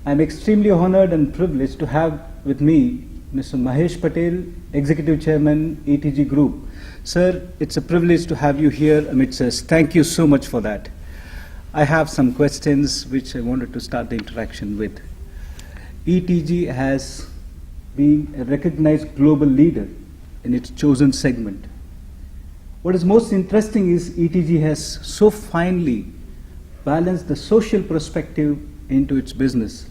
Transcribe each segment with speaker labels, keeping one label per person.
Speaker 1: I'm extremely honored and privileged to have with me Mr. Mahesh Patel, Executive Chairman, ETG Group. Sir, it's a privilege to have you here amidst us. Thank you so much for that. I have some questions which I wanted to start the interaction with. ETG has been a recognized global leader in its chosen segment. What is most interesting is ETG has so finely balanced the social perspective into its business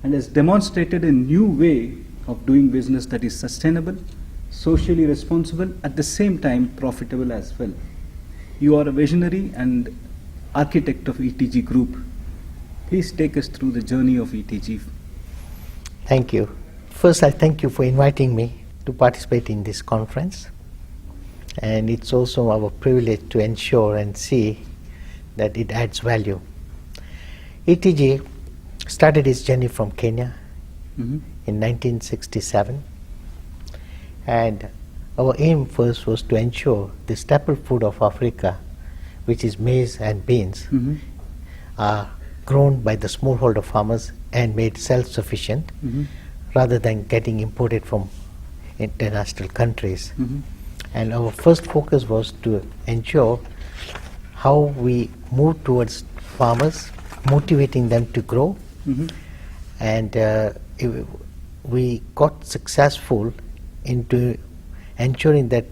Speaker 1: and has demonstrated a new way of doing business that is sustainable, socially responsible, at the same time profitable as well. You are a visionary and architect of ETG Group. Please take us through the journey of ETG.
Speaker 2: Thank you. First, I thank you for inviting me to participate in this conference. And it's also our privilege to ensure and see that it adds value. ETG started its journey from Kenya in 1967. And our aim first was to ensure the staple food of Africa, which is maize and beans, are grown by the smallholder farmers and made self-sufficient rather than getting imported from international countries. And our first focus was to ensure how we move towards farmers, motivating them to grow. And we got successful into ensuring that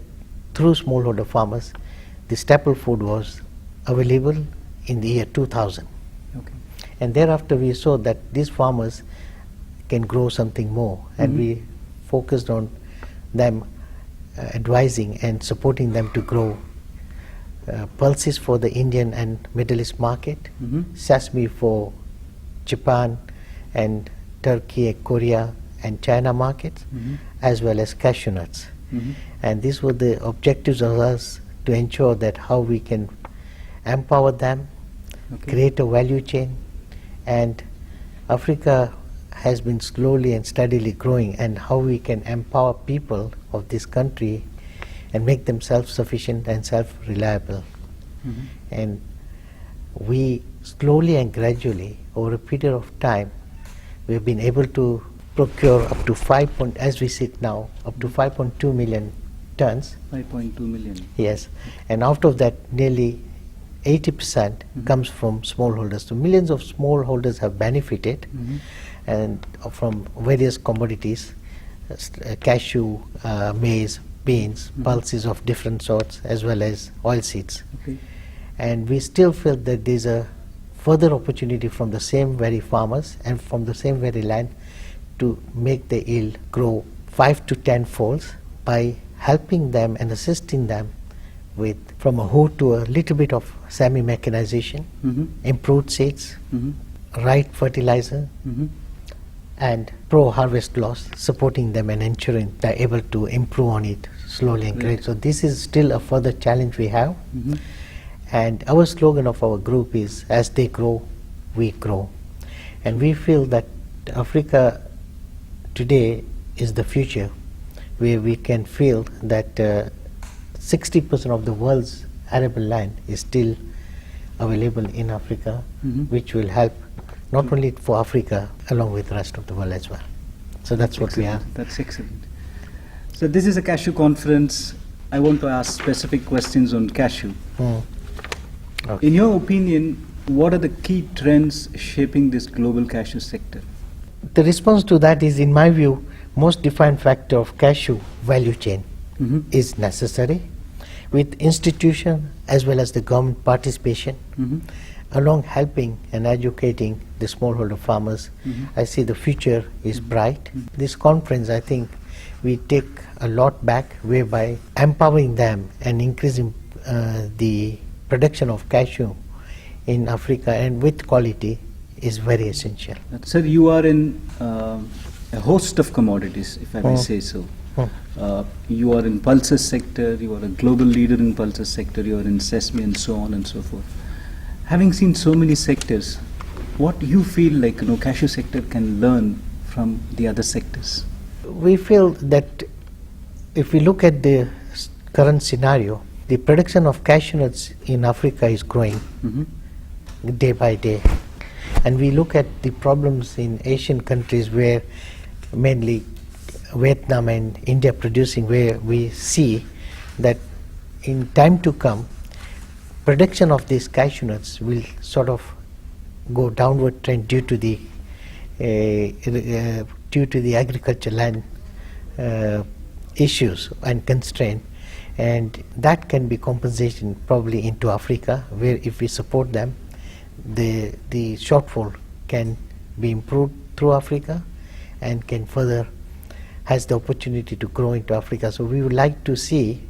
Speaker 2: through smallholder farmers, the staple food was available in the year 2000.
Speaker 1: Okay.
Speaker 2: And thereafter we saw that these farmers can grow something more, and we focused on them advising and supporting them to grow pulses for the Indian and Middle East market, sesame for Japan and Turkey, Korea and China markets, as well as cashew nuts. And these were the objectives of us, to ensure that how we can empower them, create a value chain. And Africa has been slowly and steadily growing, and how we can empower people of this country and make them self-sufficient and self-reliable. And we slowly and gradually, over a period of time, we've been able to procure up to as we sit now, up to 5.2 million tons.
Speaker 1: 5.2 million.
Speaker 2: Yes, and out of that, nearly 80% comes from smallholders. So millions of smallholders have benefited and from various commodities, cashew, maize, beans, pulses of different sorts, as well as oilseeds. And we still feel that there's a further opportunity from the same very farmers and from the same very land to make the yield grow 5 to 10 folds by helping them and assisting them with from a hoe to a little bit of semi-mechanization, improved seeds, right fertilizer, and pro-harvest loss, supporting them and ensuring they're able to improve on it slowly and gradually. So this is still a further challenge we have. And our slogan of our group is, as they grow, we grow. And we feel that Africa today is the future, where we can feel that 60% of the world's arable land is still available in Africa, which will help not only for Africa, along with the rest of the world as well. So that's what we have.
Speaker 1: That's excellent. So this is a cashew conference. I want to ask specific questions on cashew. In your opinion, what are the key trends shaping this global cashew sector?
Speaker 2: The response to that is, in my view, most defined factor of cashew value chain is necessary, with institution as well as the government participation, along helping and educating the smallholder farmers. I see the future is bright. This conference, I think, we take a lot back, whereby empowering them and increasing the production of cashew in Africa and with quality is very essential.
Speaker 1: Sir, you are in a host of commodities, if I may say so. You are in pulses sector, you are a global leader in pulses sector, you are in sesame and so on and so forth. Having seen so many sectors, what do you feel like cashew sector can learn from the other sectors?
Speaker 2: We feel that if we look at the current scenario, the production of cashew nuts in Africa is growing day by day. And we look at the problems in Asian countries where mainly Vietnam and India producing, where we see that in time to come, production of these cashew nuts will sort of go downward trend due to the agriculture land issues and constraint, and that can be compensation probably into Africa, where if we support them, the shortfall can be improved through Africa and can further has the opportunity to grow into Africa. So we would like to see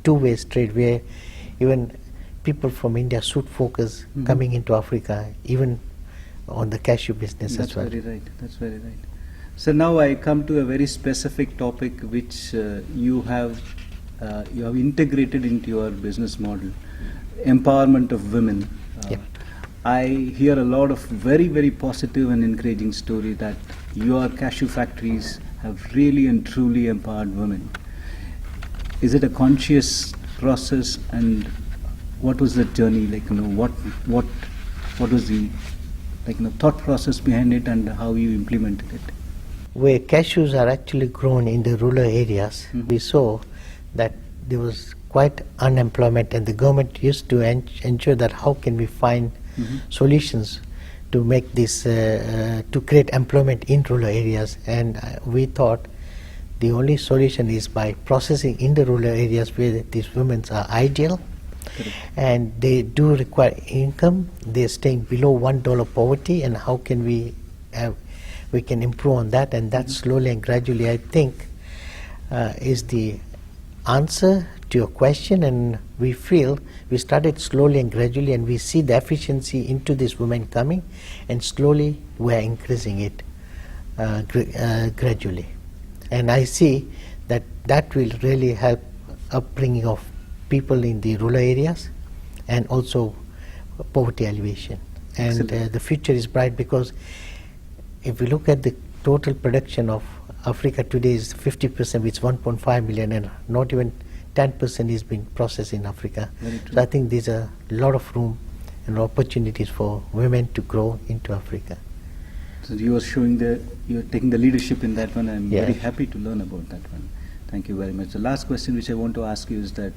Speaker 2: two-way trade where even people from India should focus coming into Africa, even on the cashew business as well.
Speaker 1: That's very right. That's very right. So now I come to a very specific topic which you have integrated into your business model: empowerment of women.
Speaker 2: Yep.
Speaker 1: I hear a lot of very, very positive and encouraging story that your cashew factories have really and truly empowered women. Is it a conscious process, and what was the journey like? What was the thought process behind it, and how you implemented it?
Speaker 2: Where cashews are actually grown in the rural areas, we saw that there was quite unemployment, and the government used to ensure that how can we find solutions to make this, to create employment in rural areas. And we thought the only solution is by processing in the rural areas where these women are ideal. Correct. And they do require income. They're staying below $1 poverty, and how can we can improve on that, and that slowly and gradually, I think, is the answer to your question. And we feel we started slowly and gradually, and we see the efficiency into these women coming, and slowly we are increasing it gradually. And I see that that will really help upbringing of people in the rural areas, and also poverty alleviation. And the future is bright, because if we look at the total production of Africa today is 50%, which is 1.5 million, and not even 10% is being processed in Africa. So I think there's a lot of room and opportunities for women to grow into Africa.
Speaker 1: So you are you're taking the leadership in that one. I'm very happy to learn about that one. Thank you very much. The last question which I want to ask you is that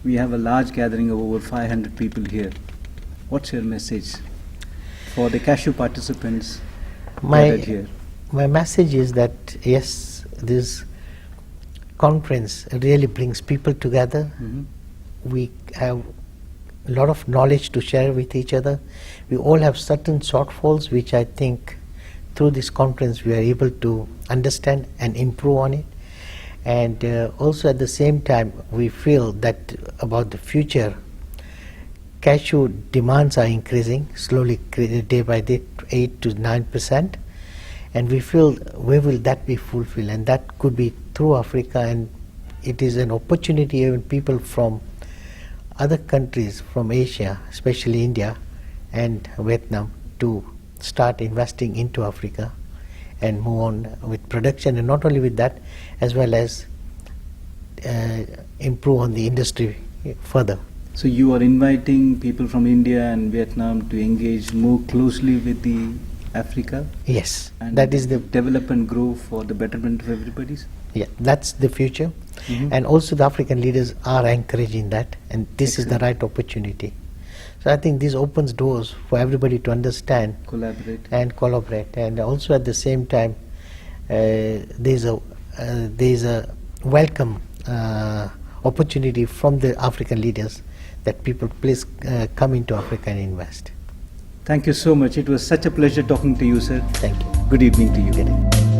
Speaker 1: we have a large gathering of over 500 people here. What's your message for the cashew participants gathered here?
Speaker 2: My message is that, yes, this conference really brings people together. We have a lot of knowledge to share with each other. We all have certain shortfalls, which I think through this conference we are able to understand and improve on it. And also at the same time, we feel that about the future, cashew demands are increasing slowly, day by day, 8 to 9%. And we feel, where will that be fulfilled? And that could be through Africa, and it is an opportunity even people from other countries, from Asia, especially India and Vietnam, to start investing into Africa and move on with production, and not only with that, as well as improve on the industry further.
Speaker 1: So you are inviting people from India and Vietnam to engage more closely with the Africa?
Speaker 2: Yes,
Speaker 1: and
Speaker 2: that is the
Speaker 1: develop and grow for the betterment of everybody's?
Speaker 2: Yeah, that's the future. And also the African leaders are encouraging that, and this is the right opportunity. So I think this opens doors for everybody to understand, collaborate, and also at the same time there's a welcome opportunity from the African leaders that people please come into Africa and invest.
Speaker 1: Thank you so much. It was such a pleasure talking to you, sir.
Speaker 2: Thank you.
Speaker 1: Good evening to you.
Speaker 2: Good evening.